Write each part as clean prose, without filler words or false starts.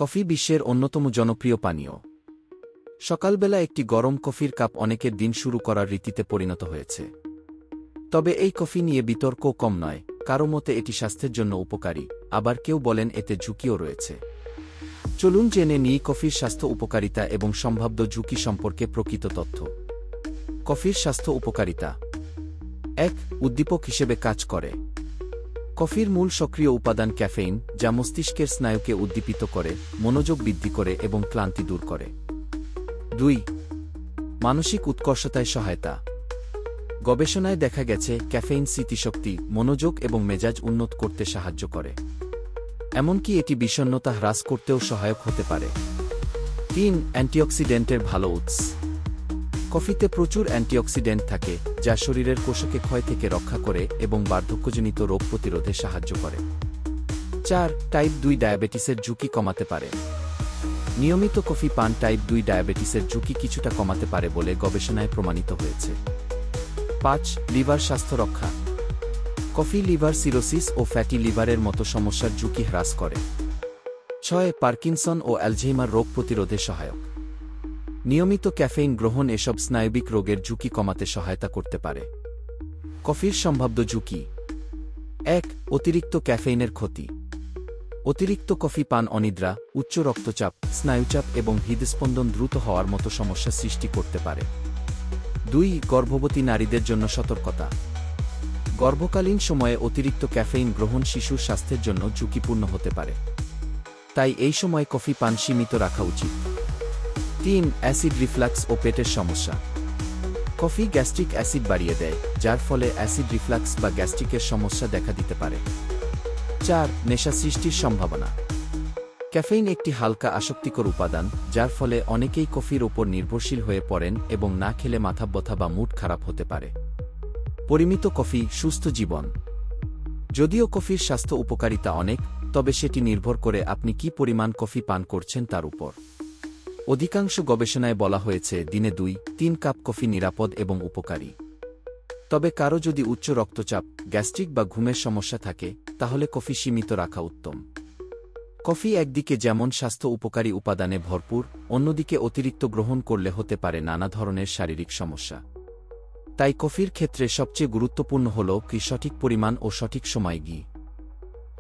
Coffee বিশ্বের অন্যতম জনপ্রিয় পানীয়। সকালবেলা একটি গরম কফির কাপ অনেকের দিন শুরু করার রীতিতে পরিণত হয়েছে। তবে এই কফি নিয়ে বিতর্ক কম নয়, কারো মতে এটি স্বাস্থ্যের জন্য উপকারী, আবার কেউ বলেন এতে ঝুঁকিও রয়েছে। চলুন জেনে নিই কফির স্বাস্থ্য উপকারিতা এবং সম্ভাব্য ঝুঁকি সম্পর্কে প্রকৃত তথ্য। কফির স্বাস্থ্য উপকারিতা। ১. উদ্দীপক হিসেবে কাজ করে। কফির মূল সক্রিয় উপাদান ক্যাফেইন, যা মস্তিষ্কের স্নায়ুকে উদ্দীপিত করে, মনোযোগ বৃদ্ধি করে এবং ক্লান্তি দূর করে। ২. মানসিক উৎকর্ষতায় সহায়তা। গবেষণায় দেখা গেছে ক্যাফেইন স্মৃতিশক্তি, মনোযোগ এবং মেজাজ উন্নত করতে সাহায্য করে। এমনকি এটি বিষণ্ণতা হ্রাস করতেও সহায়ক হতে পারে। ৩. অ্যান্টিঅক্সিডেন্টের ভালো উৎস। কফিতে প্রচুর অ্যান্টিঅক্সিডেন্ট থাকে, যা শরীরের কোষকে ক্ষয় থেকে রক্ষা করে এবং বার্ধক্যজনিত রোগ প্রতিরোধে সাহায্য করে। ৪. টাইপ ২ ডায়াবেটিসের ঝুঁকি কমাতে পারে। নিয়মিত কফি পান টাইপ ২ ডায়াবেটিসের ঝুঁকি কিছুটা কমাতে পারে বলে গবেষণায় প্রমাণিত হয়েছে। ৫. লিভার স্বাস্থ্য রক্ষা। কফি লিভার সিরোসিস ও ফ্যাটি লিভারের মতো সমস্যার ঝুঁকি হ্রাস করে। ৬. পার্কিনসন ও অ্যালঝেইমার রোগ প্রতিরোধে সহায়ক। নিয়মিত ক্যাফেইন গ্রহণ এসব স্নায়বিক রোগের ঝুঁকি কমাতে সহায়তা করতে পারে। কফির সম্ভাব্য ঝুঁকি। ১. অতিরিক্ত ক্যাফেইনের ক্ষতি। অতিরিক্ত কফি পান অনিদ্রা, উচ্চ রক্তচাপ, স্নায়ুচাপ এবং হৃদস্পন্দন দ্রুত হওয়ার মতো সমস্যা সৃষ্টি করতে পারে। ২. গর্ভবতী নারীদের জন্য সতর্কতা। গর্ভকালীন সময়ে অতিরিক্ত ক্যাফেইন গ্রহণ শিশুর স্বাস্থ্যের জন্য ঝুঁকিপূর্ণ হতে পারে। তাই এই সময় কফি পান সীমিত রাখা উচিত। ৩. অ্যাসিড রিফ্লাক্স ও পেটের সমস্যা। কফি গ্যাস্ট্রিক অ্যাসিড বাড়িয়ে দেয়, যার ফলে অ্যাসিড রিফ্লাক্স বা গ্যাস্ট্রিকের সমস্যা দেখা দিতে পারে। ৪. নেশা সৃষ্টির সম্ভাবনা। ক্যাফেইন একটি হালকা আসক্তিকর উপাদান, যার ফলে অনেকেই কফির ওপর নির্ভরশীল হয়ে পড়েন এবং না খেলে মাথা ব্যথা বা মুড খারাপ হতে পারে। পরিমিত কফি, সুস্থ জীবন। যদিও কফির স্বাস্থ্য উপকারিতা অনেক, তবে সেটি নির্ভর করে আপনি কী পরিমাণ কফি পান করছেন তার উপর। অধিকাংশ গবেষণায় বলা হয়েছে দিনে ২-৩ কাপ কফি নিরাপদ এবং উপকারী। তবে কারো যদি উচ্চ রক্তচাপ, গ্যাস্ট্রিক বা ঘুমের সমস্যা থাকে, তাহলে কফি সীমিত রাখা উত্তম। কফি একদিকে যেমন স্বাস্থ্য উপকারী উপাদানে ভরপুর, অন্যদিকে অতিরিক্ত গ্রহণ করলে হতে পারে নানা ধরনের শারীরিক সমস্যা। তাই কফির ক্ষেত্রে সবচেয়ে গুরুত্বপূর্ণ হল কি সঠিক পরিমাণ ও সঠিক সময়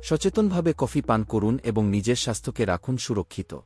সচেতনভাবে কফি পান করুন এবং নিজের স্বাস্থ্যকে রাখুন সুরক্ষিত।